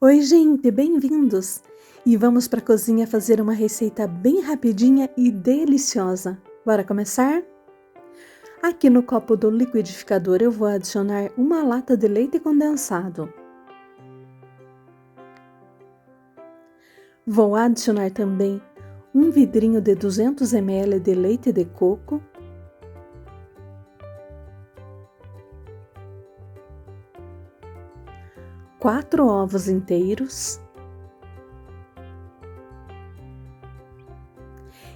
Oi, gente, bem-vindos! E vamos para a cozinha fazer uma receita bem rapidinha e deliciosa. Bora começar? Aqui no copo do liquidificador eu vou adicionar uma lata de leite condensado. Vou adicionar também um vidrinho de 200 ml de leite de coco. Quatro ovos inteiros.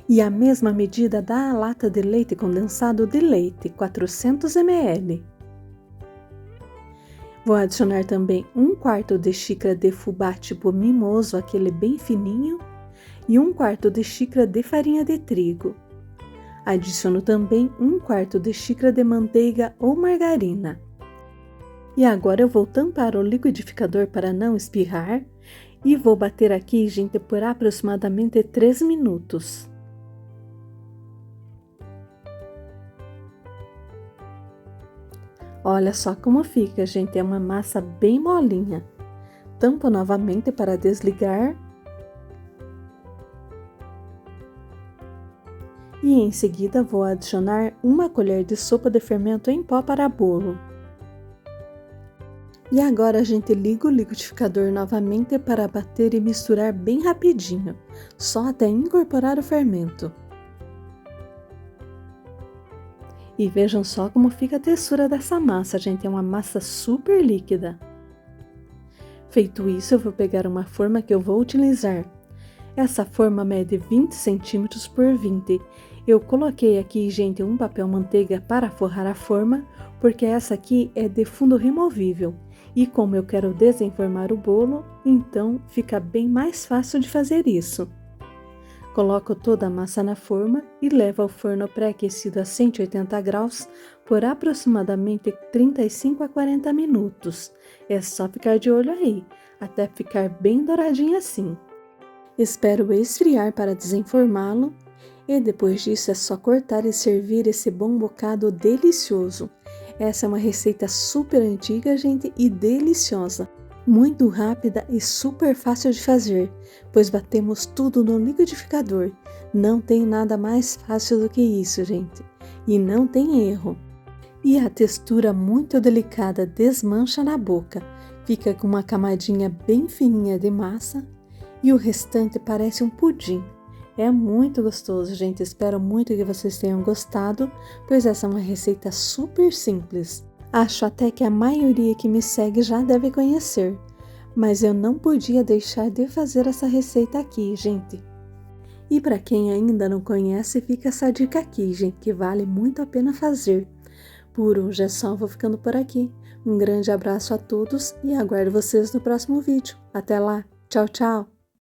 E a mesma medida da lata de leite condensado de leite, 400 ml. Vou adicionar também 1/4 de xícara de fubá tipo mimoso, aquele bem fininho, e 1/4 de xícara de farinha de trigo. Adiciono também 1/4 de xícara de manteiga ou margarina. E agora eu vou tampar o liquidificador para não espirrar e vou bater aqui, gente, por aproximadamente 3 minutos. Olha só como fica, gente, é uma massa bem molinha. Tampo novamente para desligar. E em seguida vou adicionar 1 colher de sopa de fermento em pó para bolo. E agora a gente liga o liquidificador novamente para bater e misturar bem rapidinho, só até incorporar o fermento. E vejam só como fica a textura dessa massa, gente, é uma massa super líquida. Feito isso, eu vou pegar uma forma que eu vou utilizar. Essa forma mede 20 centímetros por 20. Eu coloquei aqui, gente, um papel manteiga para forrar a forma, porque essa aqui é de fundo removível. E como eu quero desenformar o bolo, então fica bem mais fácil de fazer isso. Coloco toda a massa na forma e levo ao forno pré-aquecido a 180 graus por aproximadamente 35 a 40 minutos. É só ficar de olho aí, até ficar bem douradinho assim. Espero esfriar para desenformá-lo e depois disso é só cortar e servir esse bom bocado delicioso. Essa é uma receita super antiga, gente, e deliciosa. Muito rápida e super fácil de fazer, pois batemos tudo no liquidificador. Não tem nada mais fácil do que isso, gente. E não tem erro. E a textura muito delicada desmancha na boca. Fica com uma camadinha bem fininha de massa e o restante parece um pudim. É muito gostoso, gente. Espero muito que vocês tenham gostado, pois essa é uma receita super simples. Acho até que a maioria que me segue já deve conhecer, mas eu não podia deixar de fazer essa receita aqui, gente. E para quem ainda não conhece, fica essa dica aqui, gente, que vale muito a pena fazer. Por hoje é só, vou ficando por aqui. Um grande abraço a todos e aguardo vocês no próximo vídeo. Até lá, tchau, tchau!